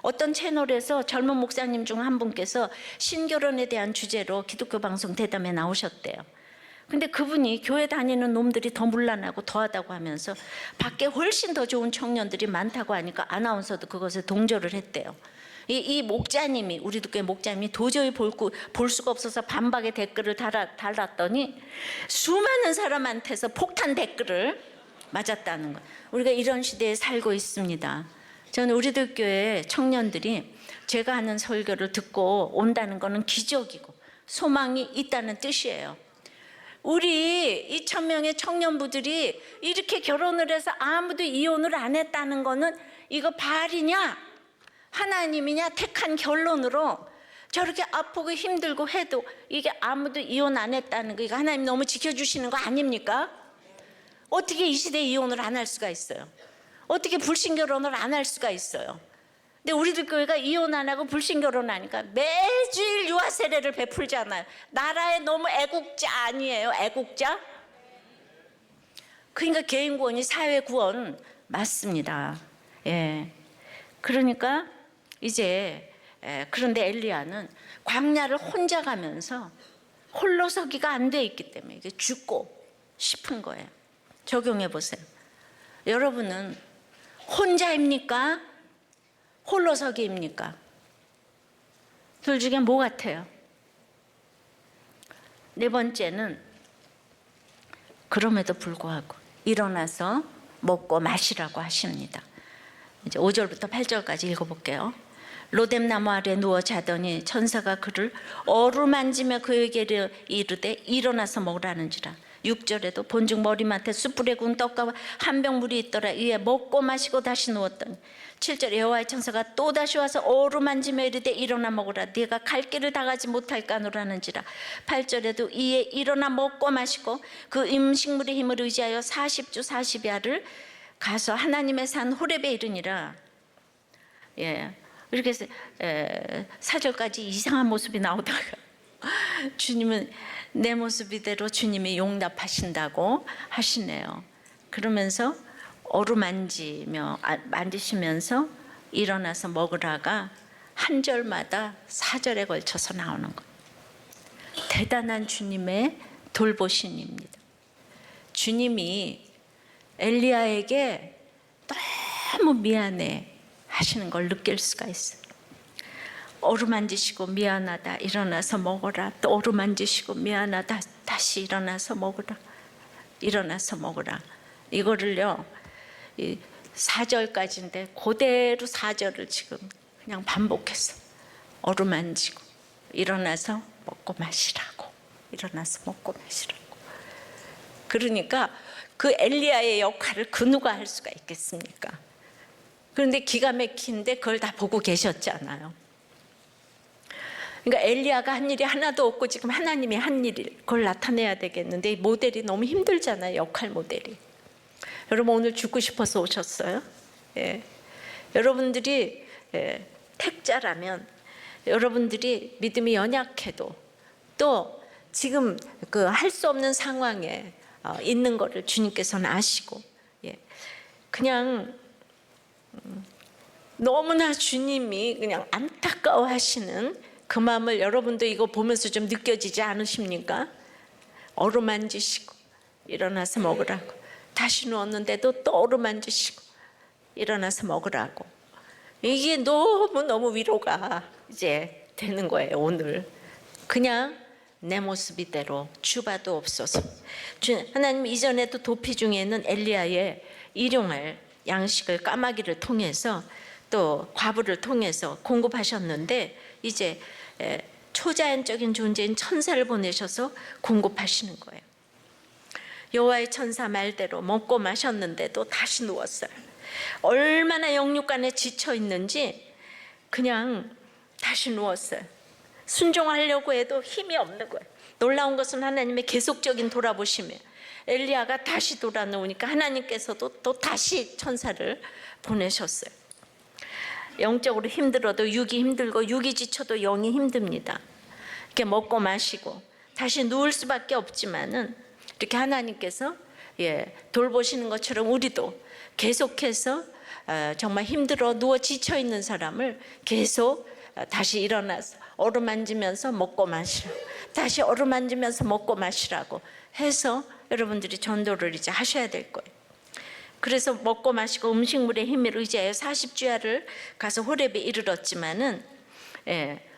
어떤 채널에서 젊은 목사님 중 한 분께서 신결혼에 대한 주제로 기독교 방송 대담에 나오셨대요. 근데 그분이 교회 다니는 놈들이 더 문란하고 더하다고 하면서 밖에 훨씬 더 좋은 청년들이 많다고 하니까 아나운서도 그것에 동조를 했대요. 이 목자님이, 우리도 교회 목자님이 도저히 볼 수가 없어서 반박의 댓글을 달았더니 수많은 사람한테서 폭탄 댓글을 맞았다는 거예요. 우리가 이런 시대에 살고 있습니다. 저는 우리들 교회 청년들이 제가 하는 설교를 듣고 온다는 것은 기적이고 소망이 있다는 뜻이에요. 우리 2,000명의 청년부들이 이렇게 결혼을 해서 아무도 이혼을 안 했다는 것은 이거 바알이냐 하나님이냐 택한 결론으로 저렇게 아프고 힘들고 해도 이게 아무도 이혼 안 했다는 거, 이거 하나님 너무 지켜주시는 거 아닙니까? 어떻게 이 시대에 이혼을 안 할 수가 있어요? 어떻게 불신결혼을 안 할 수가 있어요? 근데 우리들 교회가 이혼 안 하고 불신 결혼하니까 매주일 유아 세례를 베풀잖아요. 나라에 너무 애국자 아니에요? 애국자? 그러니까 개인 구원이 사회 구원 맞습니다. 예. 그러니까 이제 그런데 엘리야는 광야를 혼자 가면서 홀로 서기가 안 돼 있기 때문에 이게 죽고 싶은 거예요. 적용해 보세요. 여러분은 혼자입니까? 홀로 서기입니까? 둘 중에 뭐 같아요? 네 번째는 그럼에도 불구하고 일어나서 먹고 마시라고 하십니다. 이제 5절부터 8절까지 읽어볼게요. 로뎀 나무 아래 누워 자더니 천사가 그를 어루만지며 그에게 이르되 일어나서 먹으라는지라. 6절에도 본즉 머리맡에 숯불에 구운 떡과 한 병 물이 있더라. 이에 먹고 마시고 다시 누웠더니 7절에 여호와의 천사가 또다시 와서 어루만지며 이르되 일어나 먹으라. 네가 갈 길을 다 가지 못할까 하노라는지라. 8절에도 이에 일어나 먹고 마시고 그 음식물의 힘을 의지하여 40주 40야를 가서 하나님의 산 호렙에 이르니라. 예, 이렇게 해서 4절까지 이상한 모습이 나오다가 주님은 내 모습 이대로 주님이 용납하신다고 하시네요. 그러면서 만지시면서 일어나서 먹으라가 한 절마다 4절에 걸쳐서 나오는 거예요. 대단한 주님의 돌보심입니다. 주님이 엘리야에게 너무 미안해 하시는 걸 느낄 수가 있어요. 어루만지시고 미안하다 일어나서 먹어라. 또 어루만지시고 미안하다 다시 일어나서 먹으라. 일어나서 먹으라. 이거를요 4절까지인데 그대로 4절을 지금 그냥 반복해서 어루만지고 일어나서 먹고 마시라고. 일어나서 먹고 마시라고. 그러니까 그 엘리야의 역할을 그 누가 할 수가 있겠습니까? 그런데 기가 막힌데 그걸 다 보고 계셨잖아요. 그러니까 엘리야가 한 일이 하나도 없고 지금 하나님이 한 일을 그걸 나타내야 되겠는데 이 모델이 너무 힘들잖아요. 역할 모델이. 여러분 오늘 죽고 싶어서 오셨어요? 예. 여러분들이 택자라면 여러분들이 믿음이 연약해도 또 지금 그 할 수 없는 상황에 있는 거를 주님께서는 아시고 그냥 너무나 주님이 그냥 안타까워하시는 그 마음을 여러분도 이거 보면서 좀 느껴지지 않으십니까? 어루만지시고 일어나서 먹으라고. 다시 누웠는데도 또 어루만지시고 일어나서 먹으라고. 이게 너무너무 위로가 이제 되는 거예요. 오늘 그냥 내 모습 이대로 주봐도 없어서. 하나님 이전에도 도피 중에는 엘리야의 일용할 양식을 까마귀를 통해서 또 과부를 통해서 공급하셨는데 이제 초자연적인 존재인 천사를 보내셔서 공급하시는 거예요. 여호와의 천사 말대로 먹고 마셨는데도 다시 누웠어요. 얼마나 영육간에 지쳐 있는지 그냥 다시 누웠어요. 순종하려고 해도 힘이 없는 거예요. 놀라운 것은 하나님의 계속적인 돌아보심이에요. 엘리야가 다시 돌아 누우니까 하나님께서도 또 다시 천사를 보내셨어요. 영적으로 힘들어도 육이 힘들고 육이 지쳐도 영이 힘듭니다. 이렇게 먹고 마시고 다시 누울 수밖에 없지만은 이렇게 하나님께서 돌보시는 것처럼 우리도 계속해서 정말 힘들어 누워 지쳐 있는 사람을 계속 다시 일어나서 어루만지면서 먹고 마시라고, 다시 어루만지면서 먹고 마시라고 해서 여러분들이 전도를 이제 하셔야 될 거예요. 그래서 먹고 마시고 음식물의 힘을 의지하여 40주야를 가서 호렙에 이르렀지만은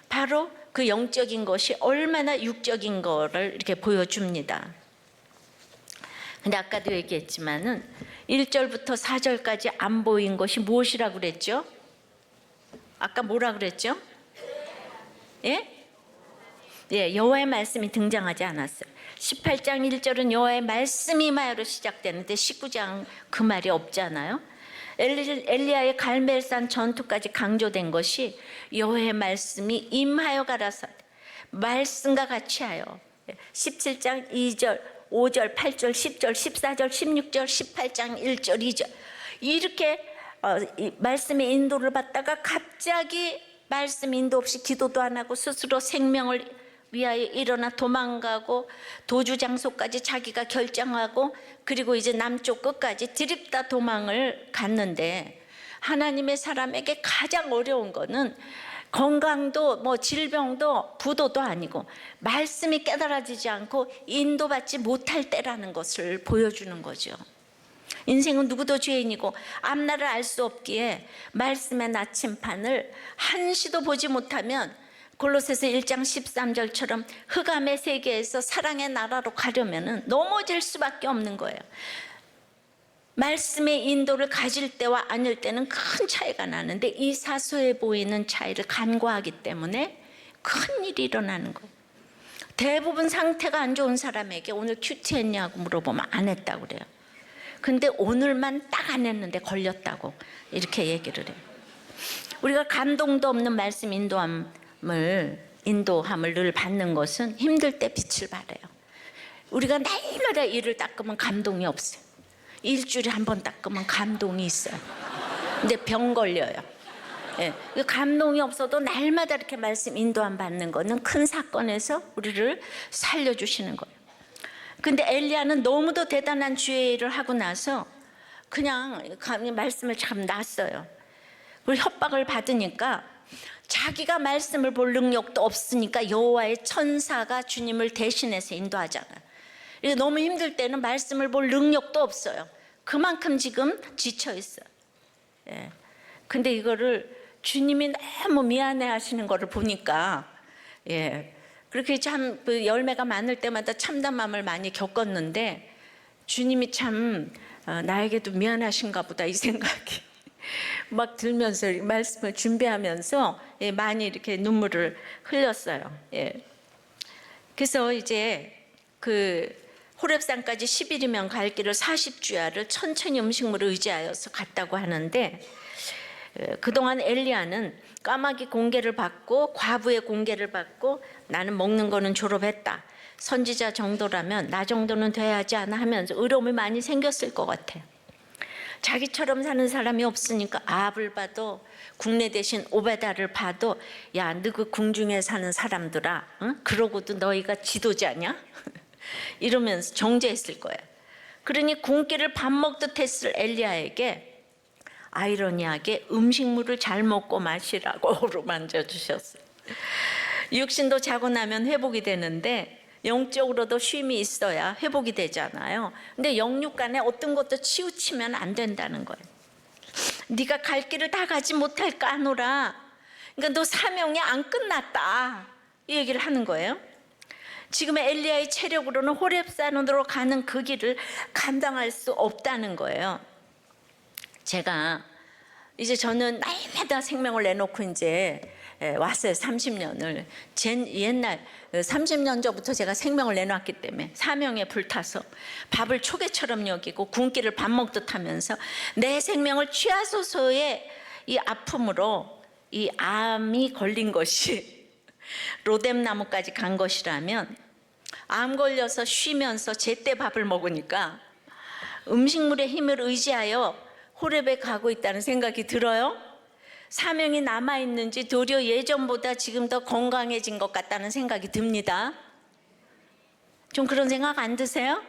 바로 그 영적인 것이 얼마나 육적인 거를 이렇게 보여줍니다. 근데 아까도 얘기했지만은 1절부터 4절까지 안 보인 것이 무엇이라고 그랬죠? 아까 뭐라 그랬죠? 여호와의 말씀이 등장하지 않았어요. 18장 1절은 여호와의 말씀이 임하여로 시작되는데 19장 그 말이 없잖아요. 엘리야의 갈멜산 전투까지 강조된 것이 여호와의 말씀이 임하여 가라사 말씀과 같이 하여 17장 2절 5절 8절 10절 14절 16절 18장 1절 2절 이렇게 이 말씀의 인도를 받다가 갑자기 말씀 인도 없이 기도도 안 하고 스스로 생명을 위하여 일어나 도망가고 도주 장소까지 자기가 결정하고 그리고 이제 남쪽 끝까지 드립다 도망을 갔는데, 하나님의 사람에게 가장 어려운 거는 건강도 뭐 질병도 부도도 아니고 말씀이 깨달아지지 않고 인도받지 못할 때라는 것을 보여주는 거죠. 인생은 누구도 죄인이고 앞날을 알 수 없기에 말씀의 나침판을 한시도 보지 못하면 골로새서 1장 13절처럼 흑암의 세계에서 사랑의 나라로 가려면 넘어질 수밖에 없는 거예요. 말씀의 인도를 가질 때와 아닐 때는 큰 차이가 나는데 이 사소해 보이는 차이를 간과하기 때문에 큰 일이 일어나는 거예요. 대부분 상태가 안 좋은 사람에게 오늘 큐티 했냐고 물어보면 안 했다고 그래요. 근데 오늘만 딱 안 했는데 걸렸다고 이렇게 얘기를 해요. 우리가 감동도 없는 말씀 인도함을 늘 받는 것은 힘들 때 빛을 발해요. 우리가 날마다 이를 닦으면 감동이 없어요. 일주일에 한 번 닦으면 감동이 있어요. 근데 병 걸려요. 예, 감동이 없어도 날마다 이렇게 말씀 인도함 받는 거는 큰 사건에서 우리를 살려주시는 거예요. 근데 엘리야는 너무도 대단한 주의 일을 하고 나서 그냥 말씀을 참 놨어요. 그리고 협박을 받으니까 자기가 말씀을 볼 능력도 없으니까 여호와의 천사가 주님을 대신해서 인도하잖아요. 너무 힘들 때는 말씀을 볼 능력도 없어요. 그만큼 지금 지쳐 있어요. 예. 근데 이거를 주님이 너무 미안해 하시는 거를 보니까, 예. 그렇게 참 열매가 많을 때마다 참담함을 많이 겪었는데 주님이 참 나에게도 미안하신가 보다 이 생각이 막 들면서 말씀을 준비하면서 많이 이렇게 눈물을 흘렸어요. 예. 그래서 이제 호렙산까지 10일이면 갈 길을 40주야를 천천히 음식물을 의지하여서 갔다고 하는데, 그동안 엘리야는 까마귀 공개를 받고 과부의 공개를 받고 나는 먹는 거는 졸업했다, 선지자 정도라면 나 정도는 돼야 하지 않아 하면서 의로움이 많이 생겼을 것 같아요. 자기처럼 사는 사람이 없으니까 아합을 봐도 국내 대신 오베다를 봐도 야, 너 그 궁중에 사는 사람들아, 응? 그러고도 너희가 지도자냐? 이러면서 정죄했을 거예요. 그러니 굶기를 밥 먹듯 했을 엘리야에게 아이러니하게 음식물을 잘 먹고 마시라고 어루만져 주셨어요. 육신도 자고 나면 회복이 되는데 영적으로도 쉼이 있어야 회복이 되잖아요. 근데 영육 간에 어떤 것도 치우치면 안 된다는 거예요. 네가 갈 길을 다 가지 못할까 하노라. 그러니까 너 사명이 안 끝났다, 이 얘기를 하는 거예요. 지금의 엘리야의 체력으로는 호렙산으로 가는 그 길을 감당할 수 없다는 거예요. 제가 이제 저는 날마다 생명을 내놓고 이제 왔어요. 30년을. 옛날 30년 전부터 제가 생명을 내놨기 때문에 사명에 불타서 밥을 초계처럼 여기고 굶기를 밥 먹듯 하면서 내 생명을 취하소서의 이 아픔으로 이 암이 걸린 것이 로뎀나무까지 간 것이라면, 암 걸려서 쉬면서 제때 밥을 먹으니까 음식물의 힘을 의지하여 호렙에 가고 있다는 생각이 들어요. 사명이 남아있는지 도리어 예전보다 지금 더 건강해진 것 같다는 생각이 듭니다. 좀 그런 생각 안 드세요?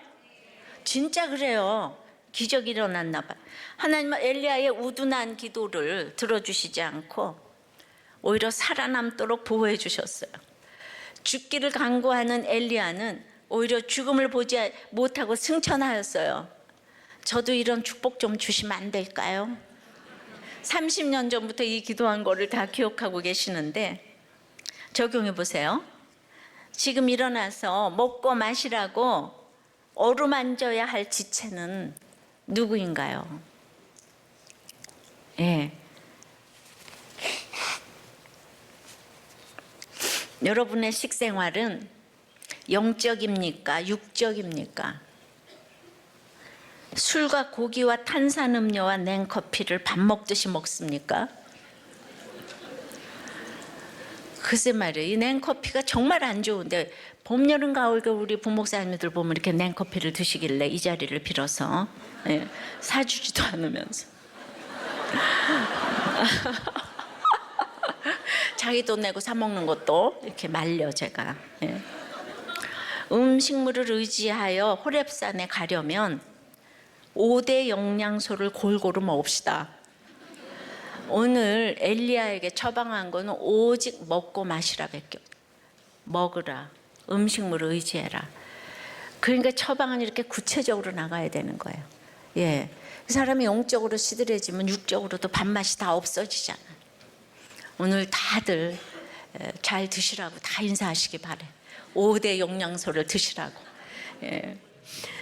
진짜 그래요. 기적이 일어났나 봐요. 하나님은 엘리야의 우둔한 기도를 들어주시지 않고 오히려 살아남도록 보호해 주셨어요. 죽기를 간구하는 엘리야는 오히려 죽음을 보지 못하고 승천하였어요. 저도 이런 축복 좀 주시면 안 될까요? 30년 전부터 이 기도한 거를 다 기억하고 계시는데 적용해 보세요. 지금 일어나서 먹고 마시라고 어루만져야 할 지체는 누구인가요? 예. 여러분의 식생활은 영적입니까? 육적입니까? 술과 고기와 탄산음료와 냉커피를 밥 먹듯이 먹습니까? 글쎄 말이에요. 이 냉커피가 정말 안 좋은데 봄, 여름, 가을, 겨울 우리 부목사님들 보면 이렇게 냉커피를 드시길래 이 자리를 빌어서 사주지도 않으면서 자기 돈 내고 사 먹는 것도 이렇게 말려 제가. 예. 음식물을 의지하여 호렙산에 가려면 5대 영양소를 골고루 먹읍시다. 오늘 엘리야에게 처방한 거는 오직 먹고 마시라 밖에. 먹으라. 음식물을 의지해라. 그러니까 처방은 이렇게 구체적으로 나가야 되는 거예요. 예. 그 사람이 영적으로 시들해지면 육적으로도 밥맛이 다 없어지잖아. 오늘 다들 잘 드시라고 다 인사하시기 바래. 5대 영양소를 드시라고. 예.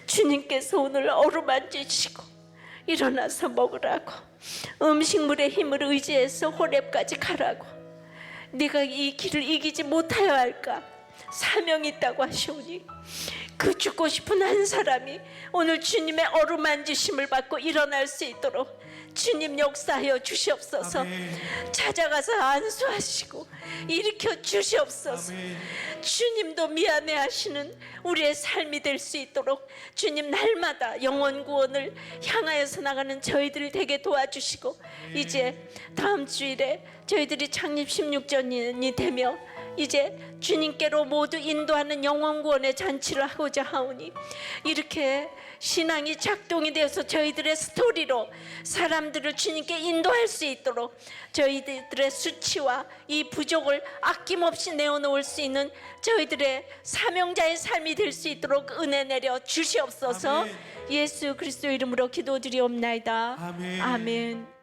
주님께서 오늘 어루만지시고 일어나서 먹으라고, 음식물의 힘을 의지해서 호렙까지 가라고, 네가 이 길을 이기지 못하여 할까 사명이 있다고 하시오니 그 죽고 싶은 한 사람이 오늘 주님의 어루만지심을 받고 일어날 수 있도록 주님 역사하여 주시옵소서. 아멘. 찾아가서 안수하시고 일으켜 주시옵소서. 아멘. 주님도 미안해하시는 우리의 삶이 될 수 있도록 주님 날마다 영혼 구원을 향하여서 나가는 저희들 되게 도와주시고, 이제 다음 주일에 저희들이 창립 16주년이 되며 이제 주님께로 모두 인도하는 영혼 구원의 잔치를 하고자 하오니, 이렇게 신앙이 작동이 되어서 저희들의 스토리로 사람들을 주님께 인도할 수 있도록 저희들의 수치와 이 부족을 아낌없이 내어놓을 수 있는 저희들의 사명자의 삶이 될 수 있도록 은혜 내려 주시옵소서. 아멘. 예수 그리스도 이름으로 기도드리옵나이다. 아멘. 아멘.